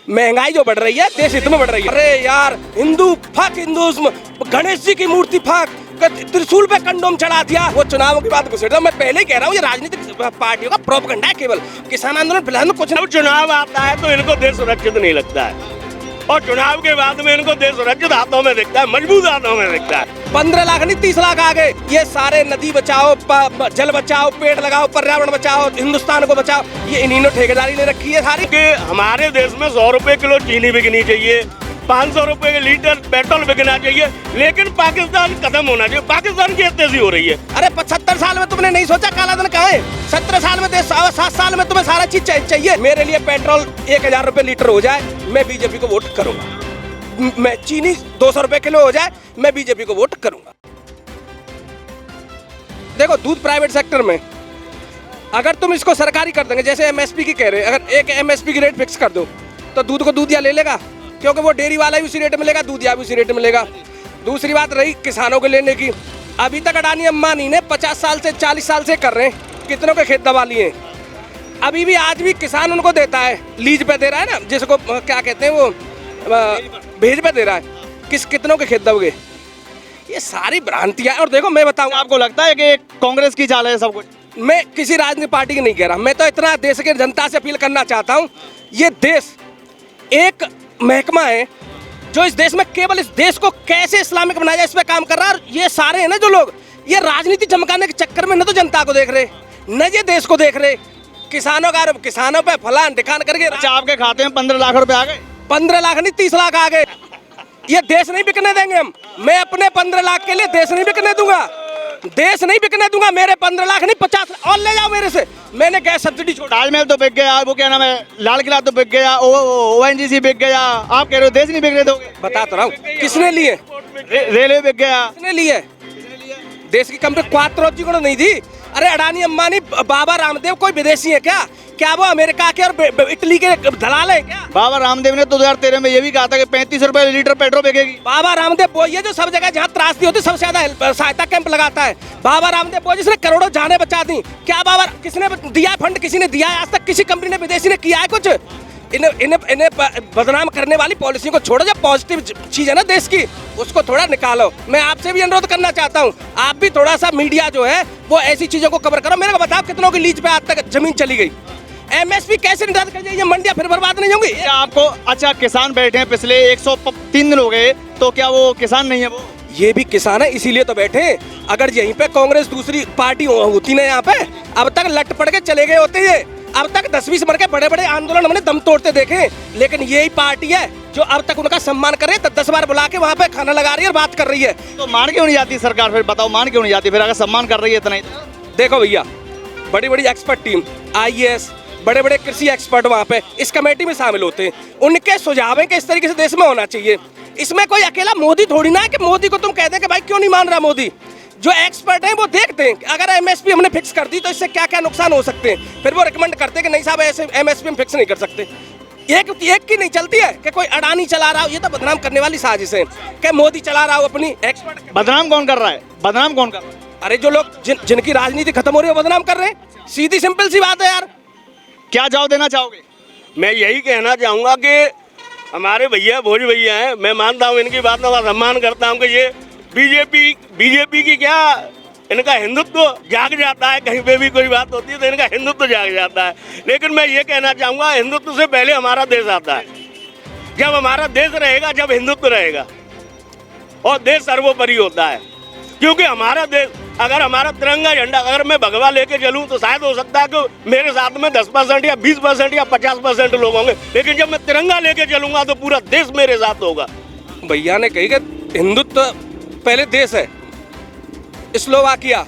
महंगाई जो बढ़ रही है देश हित में बढ़ रही है। अरे यार हिंदू फक हिंदुज्म, गणेश जी की मूर्ति फक, त्रिशूल पे कंडोम चढ़ा दिया। वो चुनावों की बात घुसेड़, मैं पहले ही कह रहा हूँ ये राजनीतिक पार्टियों का प्रोपेगेंडा है केवल। किसान आंदोलन फिलहाल कुछ ना। चुनाव आता है तो इनको देश सुरक्षित नहीं लगता है, और चुनाव के बाद में इनको देश सुरक्षित हाथों में दिखता है, मजबूत हाथों में दिखता है। 15 लाख नहीं 30 लाख आ गए। ये सारे नदी बचाओ, जल बचाओ, पेड़ लगाओ, पर्यावरण बचाओ, हिंदुस्तान को बचाओ, ये इन्हीं ठेकेदारी ने रखी है सारी। कि हमारे देश में 100 रुपए किलो चीनी बिकनी चाहिए, 500 रुपए के लीटर पेट्रोल बिकना चाहिए, लेकिन पाकिस्तान खत्म होना चाहिए। पाकिस्तान की तेजी हो रही है। अरे 75 साल में तुमने नहीं सोचा काला धन कहाँ है? 17 साल में 7 साल में तुम्हें सारा चीज चाहिए। मेरे लिए पेट्रोल 1000 रुपए लीटर हो जाए, मैं बीजेपी को वोट करूंगा। मैं चीनी 200 रुपए किलो हो जाए, मैं बीजेपी को वोट करूंगा। देखो दूध प्राइवेट सेक्टर में अगर तुम इसको सरकारी कर देंगे, जैसे एमएसपी की कह रहे हैं, अगर एक एमएसपी की रेट फिक्स कर दो तो दूध को दूधिया ले लेगा, क्योंकि वो डेयरी वाला भी उसी रेट में लेगा, दूधिया भी उसी रेट में लेगा। दूसरी बात रही किसानों के लेने की, अभी तक अडानी अंबानी ने 50 साल से 40 साल से कर रहे हैं, कितनों के खेत दबा लिए। अभी भी आज भी किसान उनको देता है, लीज पे दे रहा है ना, जिसको क्या कहते हैं वो भेज पे दे रहा है, कितनों के खेत दब गए। ये सारी भ्रांतियां। और देखो मैं बताऊं, आपको लगता है कि कांग्रेस की चाल है सब कुछ? मैं किसी राजनीतिक पार्टी की नहीं कह रहा, मैं तो इतना देश के जनता से अपील करना चाहता हूं। ये देश एक महकमा है जो इस देश में केवल इस देश को कैसे इस्लामिक बनाया जाए इस पे काम कर रहा है। और ये सारे हैं ना जो लोग ये राजनीति चमकाने के चक्कर में न तो जनता को देख रहे न ये देश को देख रहे। किसानों का किसानों पे फलान ढिकान करके। अच्छा, आपके खाते में 15 लाख रुपए आ गए? 15 लाख नहीं 30 लाख आ गए। ये देश नहीं बिकने देंगे हम। मैं अपने 15 लाख के लिए देश नहीं बिकने दूंगा, देश नहीं बिकने दूंगा। मेरे 15 लाख नहीं 50 और ले जाओ मेरे से। मैंने गैस सब्सिडी छोड़ा, ताजमहल तो बिक गया, वो क्या नाम है, लाल किला तो बिक गया, ओएनजीसी बिक गया, आप कह रहे हो देश नहीं बिकने दोगे? बता तो रहा हूँ किसने लिए। रेलवे बिक गया, किसने लिए? देश की कंपनी क्वात्रो जी को नहीं दी। अरे अडानी अंबानी बाबा रामदेव कोई विदेशी है क्या? क्या वो अमेरिका के और इटली के दलाल है क्या? बाबा रामदेव ने तो 2013 में ये भी कहा था कि 35 रुपए लीटर पेट्रोल बिकेगी। बाबा रामदेव वो ये जो सब जगह जहाँ त्रासदी होती सबसे ज्यादा सहायता कैंप लगाता है। बाबा रामदेव वो जिसने करोड़ों जाने बचा दी। क्या बाबा किसने दिया फंड? किसी ने दिया है आज तक? किसी कंपनी ने विदेशी ने किया है कुछ? इन्हें बदनाम करने वाली पॉलिसी को छोड़ो। जब पॉजिटिव चीज है ना देश की उसको थोड़ा निकालो। मैं आपसे भी अनुरोध करना चाहता हूँ, आप भी थोड़ा सा मीडिया जो है वो ऐसी चीजों को कवर करो। मेरे को बताओ कितनों की लीज पे आज तक जमीन चली गई? एमएसपी कैसे निर्धारित कर जाइए? मंडियां फिर बर्बाद नहीं होंगी? आपको अच्छा, किसान बैठे हैं पिछले 103 दिन हो गए, तो क्या वो किसान नहीं है? वो ये भी किसान है, इसीलिए तो बैठे हैं। अगर यहीं पे कांग्रेस दूसरी पार्टी होती ना यहाँ पे, अब तक लट पड़ के चले गए होते ये। अब तक 10-20 मर के बड़े बड़े आंदोलन हमने दम तोड़ते देखे, लेकिन यही पार्टी है जो अब तक उनका सम्मान कर रही है। 10 बार बुला के वहाँ पे खाना लगा रही है और बात कर रही है। तो मान क्यों नहीं जाती सरकार? फिर बताओ मान क्यों नहीं जाती फिर, अगर सम्मान कर रही है इतना ही? देखो भैया, बड़ी बड़ी एक्सपर्ट टीम, IAS, बड़े बड़े कृषि एक्सपर्ट वहाँ पे इस कमेटी में शामिल होते हैं। उनके सुझाव हैं कि इस तरीके से देश में होना चाहिए। इसमें कोई अकेला मोदी थोड़ी ना है कि मोदी को तुम कहते हैं कि भाई क्यों नहीं मान रहा मोदी। जो एक्सपर्ट हैं वो देखते हैं कि अगर एमएसपी हमने फिक्स कर दी तो इससे क्या क्या नुकसान हो सकते हैं, फिर वो रिकमेंड करते हैं कि नहीं साहब ऐसे एमएसपी हम फिक्स नहीं कर सकते। एक की नहीं चलती है कि कोई अडानी चला रहा हो, ये तो बदनाम करने वाली साजिश है कि मोदी चला रहा हो अपनी एक्सपर्ट। बदनाम कौन कर रहा है? बदनाम कौन कर रहा है? अरे जो लोग जिनकी राजनीति खत्म हो रही है वो बदनाम कर रहे हैं। सीधी सिंपल सी बात है यार। क्या जवाब देना चाहोगे? मैं यही कहना चाहूँगा कि हमारे भैया भोज भैया हैं, मैं मानता हूँ इनकी बातों का सम्मान करता हूँ कि ये बीजेपी की क्या इनका हिंदुत्व जाग जाता है। कहीं पे भी कोई बात होती है तो इनका हिंदुत्व जाग जाता है। लेकिन मैं ये कहना चाहूँगा हिंदुत्व से पहले हमारा देश आता है। जब हमारा देश रहेगा, जब हिंदुत्व रहेगा, और देश सर्वोपरि होता है। क्योंकि हमारा देश, अगर हमारा तिरंगा झंडा अगर मैं भगवा लेके चलूँ तो शायद हो सकता है कि मेरे साथ में 10% या 20% या 50% लोग होंगे, लेकिन जब मैं तिरंगा लेके चलूंगा तो पूरा देश मेरे साथ होगा। भैया ने कही कि हिंदुत्व पहले देश है। स्लोवाकिया,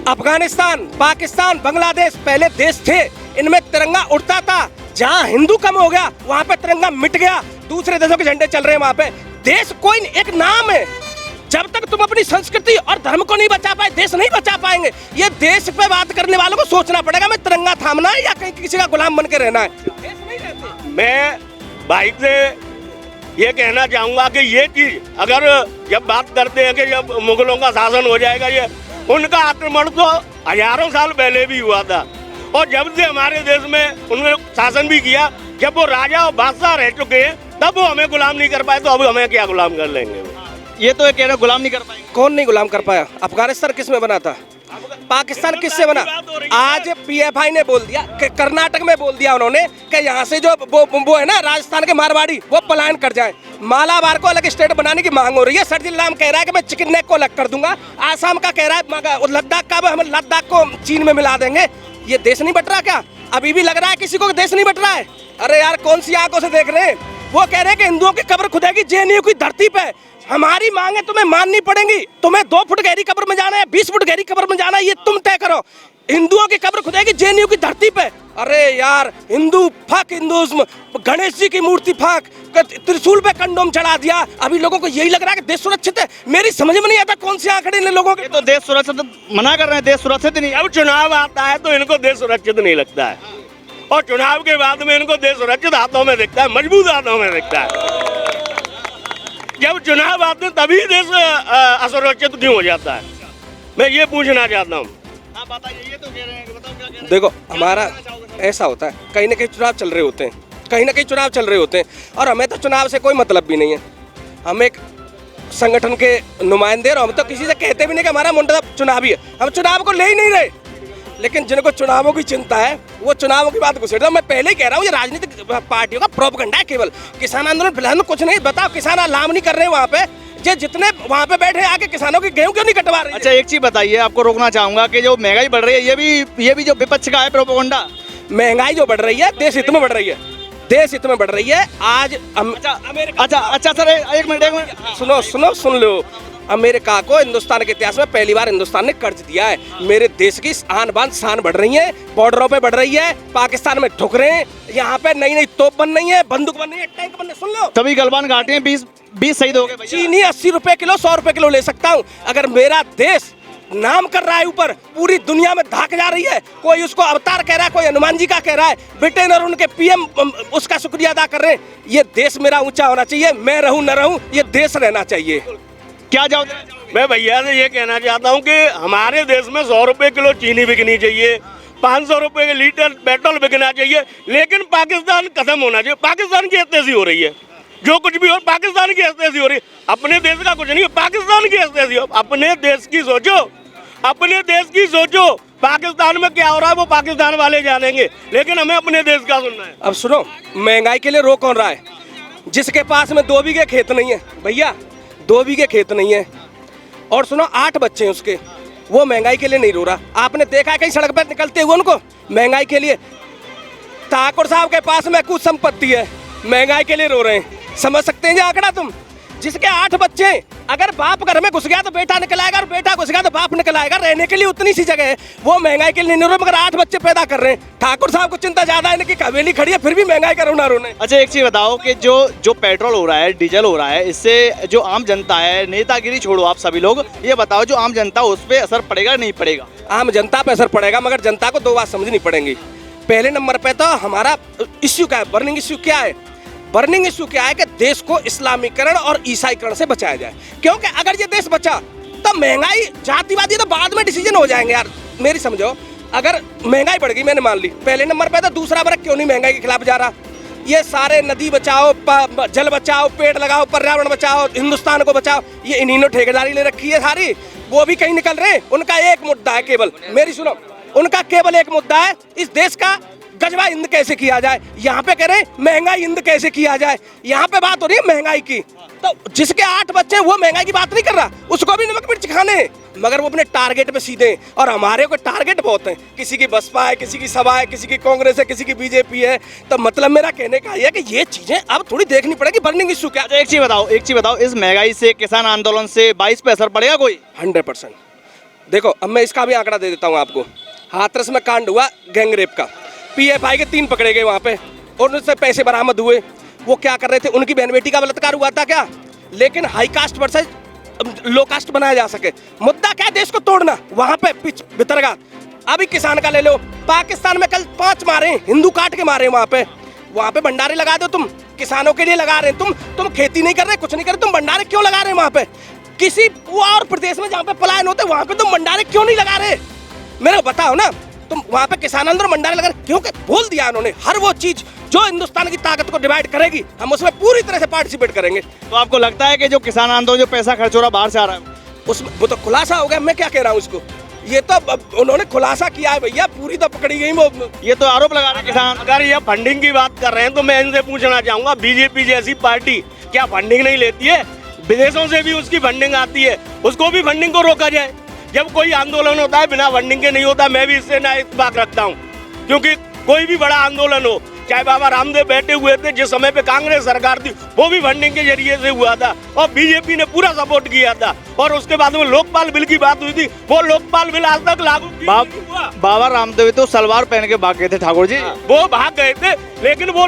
अफगानिस्तान, पाकिस्तान, बांग्लादेश पहले देश थे, इनमें तिरंगा उड़ता था। जहां हिंदू कम हो गया वहां पे तिरंगा मिट गया, दूसरे देशों के झंडे चल रहे हैं वहां पे। देश कोई एक नाम है। जब तक तुम अपनी संस्कृति और धर्म को नहीं बचा पाए, देश नहीं बचा पाएंगे। ये देश पे बात करने वालों को सोचना पड़ेगा, मैं तिरंगा थामना है या कहीं किसी का गुलाम बन के रहना है। देश नहीं रहते। मैं भाई से ये कहना चाहूँगा कि ये चीज अगर जब बात करते हैं कि जब मुगलों का शासन हो जाएगा, ये उनका आक्रमण तो हजारों साल पहले भी हुआ था, और जब से हमारे देश में उन्होंने शासन भी किया जब वो राजा और बादशाह रह चुके हैं तब वो हमें गुलाम नहीं कर पाए, तो अब हमें क्या गुलाम कर लेंगे वो? ये तो कह रहे हैं गुलाम नहीं कर पाएंगे। कौन नहीं गुलाम कर पाया? अफगानिस्तान किस में बना था? पाकिस्तान किससे बना? आज पीएफआई ने बोल दिया कि कर्नाटक में बोल दिया उन्होंने कि यहाँ से जो वो है ना राजस्थान के मारवाड़ी वो पलायन कर जाए। मालाबार को अलग स्टेट बनाने की मांग हो रही है। सर्जिल नाम कह रहा है कि मैं चिकन नेक को अलग कर दूंगा। आसाम का कह रहा है लद्दाख का हम लद्दाख को चीन में मिला देंगे। ये देश नहीं बट रहा क्या? अभी भी लग रहा है किसी को देश नहीं बट रहा है? अरे यार कौन सी आंखों से देख रहे हैं? वो कह रहे हैं कि हिंदुओं की कब्र खुदेगी जेएनयू की धरती पे। हमारी मांगे तुम्हें माननी पड़ेंगी। तुम्हें 2 फुट गहरी कब्र में जाना है, 20 फुट गहरी कब्र में जाना है, ये तुम तय करो। हिंदुओं की कब्र खुदेगी जेएनयू की धरती पे। अरे यार हिंदू फक हिंदुज्म, गणेश जी की मूर्ति फक, त्रिशूल पे कंडोम चढ़ा दिया। अभी लोगों को यही लग रहा है कि देश सुरक्षित है। मेरी समझ में नहीं आता कौन से आंकड़े इन लोगों के। ये तो देश सुरक्षित मना कर रहे हैं, देश सुरक्षित नहीं। अब चुनाव आता है तो इनको देश सुरक्षित नहीं लगता है, और चुनाव के बाद में इनको देश सुरक्षित हाथों में दिखता है, मजबूत हाथों में दिखता है। जब चुनाव आते हैं तभी देश असुरक्षित क्यों हो जाता है? मैं ये पूछना चाहता हूँ। हाँ बताइए, ये तो कह रहे हैं, बताओ क्या कह रहे हैं? देखो हमारा ऐसा होता है, कहीं ना कहीं चुनाव चल रहे होते हैं, कहीं ना कहीं चुनाव चल रहे होते हैं, और हमें तो चुनाव से कोई मतलब भी नहीं है। हम एक संगठन के नुमाइंदे, और हम तो किसी से कहते भी नहीं कि हमारा मुंडा चुनावी है। हम चुनाव को ले ही नहीं रहे, लेकिन जिनको चुनावों की चिंता है वो चुनावों की बात घुसेड़। मैं पहले ही कह रहा हूँ ये राजनीतिक पार्टियों का प्रोपेगेंडा है केवल। किसान आंदोलन फिलहाल कुछ नहीं। बताओ किसान अलाम नहीं कर रहे हैं वहाँ पे, जो जितने वहाँ पे बैठे आके किसानों की गेहूं क्यों नहीं कटवा रहे? अच्छा एक चीज बताइए, आपको रोकना चाहूंगा कि जो महंगाई बढ़ रही है ये भी जो विपक्ष का है प्रोपेगेंडा। महंगाई जो बढ़ रही है देश हित में बढ़ रही है, देश हित में बढ़ रही है। आज अच्छा सर एक मिनट सुन लो। अमेरिका को हिंदुस्तान के इतिहास में पहली बार हिंदुस्तान ने कर्ज दिया है। मेरे देश की आन बान शान बढ़ रही है, बॉर्डरों पे बढ़ रही है, पाकिस्तान में ठुक रहे हैं, यहाँ पे नई नई तोप बन रही है, बंदूक बन रही है, टैंक बन रहे। सुन लो, तभी गलवान घाटी में 20 शहीद हो गए। चीनी 80 रुपए किलो, 100 रुपए किलो ले सकता हूँ। अगर मेरा देश नाम कर रहा है ऊपर, पूरी दुनिया में धाक जा रही है, कोई उसको अवतार कह रहा है, कोई हनुमान जी का कह रहा है, ब्रिटेन और उनके पीएम उसका शुक्रिया अदा कर रहे हैं। ये देश मेरा ऊंचा होना चाहिए, मैं रहूं न रहूं, ये देश रहना चाहिए। क्या जाओ? मैं भैया से ये कहना चाहता हूँ कि हमारे देश में 100 रुपए किलो चीनी बिकनी चाहिए, 500 रुपए के लीटर पेट्रोल बिकना चाहिए, लेकिन पाकिस्तान खत्म होना चाहिए। पाकिस्तान की हत्या हो रही है, जो कुछ भी हो पाकिस्तान की हत्या हो रही है। अपने देश का कुछ नहीं, पाकिस्तान की हत्या हो। अपने देश की सोचो, अपने देश की सोचो। पाकिस्तान में क्या हो रहा है वो पाकिस्तान वाले जानेंगे, लेकिन हमें अपने देश का सुनना है। अब सुनो, महंगाई के लिए रो कौन रहा है? जिसके पास में 2 बीघे खेत नहीं है भैया, 2 बीघे खेत नहीं है, और सुनो 8 बच्चे हैं उसके, वो महंगाई के लिए नहीं रो रहा। आपने देखा है कहीं सड़क पर निकलते हुए उनको महंगाई के लिए? ठाकुर साहब के पास में कुछ संपत्ति है, महंगाई के लिए रो रहे हैं। समझ सकते हैं ये आंकड़ा तुम? जिसके 8 बच्चे, अगर बाप घर में घुस गया तो बेटा निकल आएगा, और बेटा घुस गया तो बाप निकल आएगा। रहने के लिए उतनी सी जगह है, वो महंगाई के लिए नहीं रो रहे, मगर 8 बच्चे पैदा कर रहे हैं। ठाकुर साहब को चिंता ज्यादा है, इनकी हवेली खड़ी है फिर भी महंगाई का रोना रोने। अच्छा एक चीज बताओ कि जो पेट्रोल हो रहा है, डीजल हो रहा है, इससे जो आम जनता है, नेतागिरी छोड़ो आप सभी लोग, ये बताओ जो आम जनता उस पर असर पड़ेगा नहीं पड़ेगा? आम जनता पे असर पड़ेगा, मगर जनता को 2 बात समझनी पड़ेंगी। पहले नंबर पे तो हमारा इश्यू क्या है, बर्निंग इश्यू क्या है? बर्निंग इश्यू क्या है कि देश को इस्लामीकरण और ईसाईकरण से बचाया जाए। क्योंकि अगर ये देश बचा तो महंगाई, जातिवादी तो बाद में डिसीजन हो जाएंगे यार। मेरी समझो, अगर महंगाई बढ़ गई, मैंने मान ली पहले नंबर पे, तो दूसरा वर्ग क्यों नहीं महंगाई के खिलाफ जा रहा? ये सारे नदी बचाओ, जल बचाओ, पेड़ लगाओ, पर्यावरण बचाओ, हिंदुस्तान को बचाओ, ये इन्हीं ने ठेकेदारी ले रखी है सारी। वो भी कहीं निकल रहे हैं। उनका एक मुद्दा है केवल, मेरी सुनो, उनका केवल एक मुद्दा है, इस देश का गजबा हिंद कैसे किया जाए। यहाँ पे कह रहे हैं महंगाई हिंद कैसे किया जाए, यहाँ पे बात हो रही है महंगाई की। तो जिसके 8 बच्चे वो महंगाई की बात नहीं कर रहा, उसको भी नमक मिर्च खाने हैं, मगर वो अपने टारगेट पे सीधे हैं। और हमारे को टारगेट बहुत हैं, किसी की बसपा है, किसी की सपा है, किसी की कांग्रेस है, किसी की बीजेपी है। तो मतलब मेरा कहने का ये है कि ये चीजें अब थोड़ी देखनी पड़ेगी। बर्निंग इश्यू क्या? एक चीज बताओ, इस महंगाई से, किसान आंदोलन से 22 पे असर पड़ेगा कोई? 100%। देखो अब मैं इसका भी आंकड़ा दे देता हूँ आपको। हाथरस में कांड हुआ गैंग रेप का, पीएफआई के 3 पकड़े गए वहाँ पे, और उनसे पैसे बरामद हुए। वो क्या कर रहे थे? उनकी बहन बेटी का बलात्कार हुआ था क्या? लेकिन हाई कास्ट वर्सेस लो कास्ट बनाया जा सके। मुद्दा क्या? देश को तोड़ना। वहाँ पे पिच भितरगा। अभी किसान का ले लो, पाकिस्तान में कल 5 मारे, हिंदू काट के मारे। वहाँ पे भंडारे लगा दो तुम, किसानों के लिए लगा रहे हैं। तुम खेती नहीं कर रहे, कुछ नहीं कर रहे, तुम भंडारे क्यों लगा रहे हैं वहाँ पे? किसी और प्रदेश में जहाँ पे पलायन होते वहाँ पे तुम भंडारे क्यों नहीं लगा रहे? मेरे बताओ ना, तुम वहाँ पे किसान अंदर भंडारे लगा रहे, क्योंकि बोल दिया उन्होंने हर वो चीज जो हिंदुस्तान की ताकत को डिवाइड करेगी हम उसमें पूरी तरह से पार्टिसिपेट करेंगे। तो आपको लगता है कि जो किसान आंदोलन जो पैसा खर्च हो रहा बाहर से आ रहा है उसमें वो तो खुलासा हो गया, मैं क्या कह रहा हूँ उसको, ये तो उन्होंने खुलासा किया है भैया, पूरी तो पकड़ी गई वो। ये तो आरोप लगा रहे हैं किसान। अगर ये फंडिंग की बात कर रहे हैं तो मैं इनसे पूछना चाहूंगा, बीजेपी जैसी पार्टी क्या फंडिंग नहीं लेती है? विदेशों से भी उसकी फंडिंग आती है, उसको भी फंडिंग को रोका जाए। जब कोई आंदोलन होता है बिना फंडिंग के नहीं होता। मैं भी इससे ना इत्तेफाक रखता हूँ, क्योंकि कोई भी बड़ा आंदोलन हो, चाहे बाबा रामदेव बैठे हुए थे जिस समय पे कांग्रेस सरकार थी, वो भी फंडिंग के जरिए से हुआ था और बीजेपी ने पूरा सपोर्ट किया था। और उसके बाद में लोकपाल बिल की बात हुई थी, वो लोकपाल बिल आज तक लागू नहीं हुआ। बाबा रामदेव तो सलवार पहन के भाग गए थे ठाकुर जी। वो भाग गए थे, लेकिन वो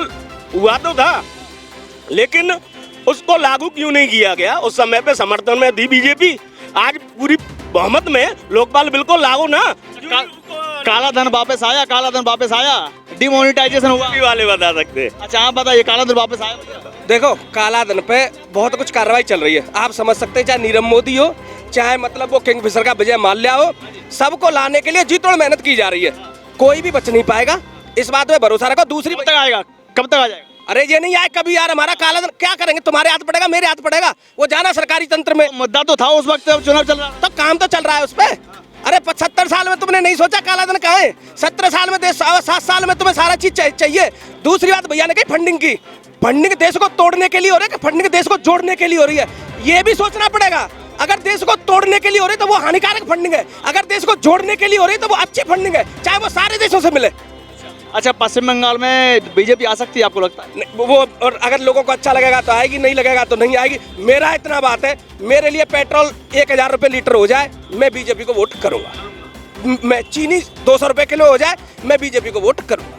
हुआ तो था, लेकिन उसको लागू क्यों नहीं किया गया? उस समय पे समर्थन में थी बीजेपी, आज पूरी बहुमत में लोकपाल बिल को लागू ना। काला धन वापस आया, काला धन वापस आया, डिमोनेटाइजेशन हुआ। वाले बता सकते हैं। अच्छा आप बताइए, काला धन वापस आया भैया? देखो काला धन पे बहुत कुछ कार्रवाई चल रही है, आप समझ सकते हैं, चाहे नीरव मोदी हो, चाहे मतलब वो किंगफिशर का विजय माल्या हो, सबको लाने के लिए जी तोड़ मेहनत की जा रही है, कोई भी बच नहीं पाएगा, इस बात में भरोसा रखो। दूसरी कब तक आएगा, कब तक आ जाएगा? अरे ये नहीं आए कभी यार, हमारा काला धन क्या करेंगे? तुम्हारे हाथ पड़ेगा, मेरे हाथ पड़ेगा, वो जाना सरकारी तंत्र में। मुद्दा तो था उस वक्त, चुनाव चल रहा था। तो काम तो चल रहा है उस पे। अरे 70 साल में तुमने नहीं सोचा काला धन कहाँ है? 17 साल में 7 साल में तुम्हें सारा चीज चाहिए। दूसरी बात भैया ने कही फंडिंग की, फंडिंग देश को तोड़ने के लिए हो रही है कि फंडिंग देश को जोड़ने के लिए हो रही है, ये भी सोचना पड़ेगा। अगर देश को तोड़ने के लिए हो रही है तो वो हानिकारक फंडिंग है, अगर देश को जोड़ने के लिए हो रही है तो वो अच्छी फंडिंग है, चाहे वो सारे देशों से मिले। अच्छा पश्चिम बंगाल में बीजेपी आ सकती है आपको लगता है? वो और अगर लोगों को अच्छा लगेगा तो आएगी, नहीं लगेगा तो नहीं आएगी। मेरा इतना बात है, मेरे लिए पेट्रोल 1000 रुपये लीटर हो जाए मैं बीजेपी को वोट करूंगा, मैं चीनी 200 रुपये किलो हो जाए मैं बीजेपी को वोट करूंगा।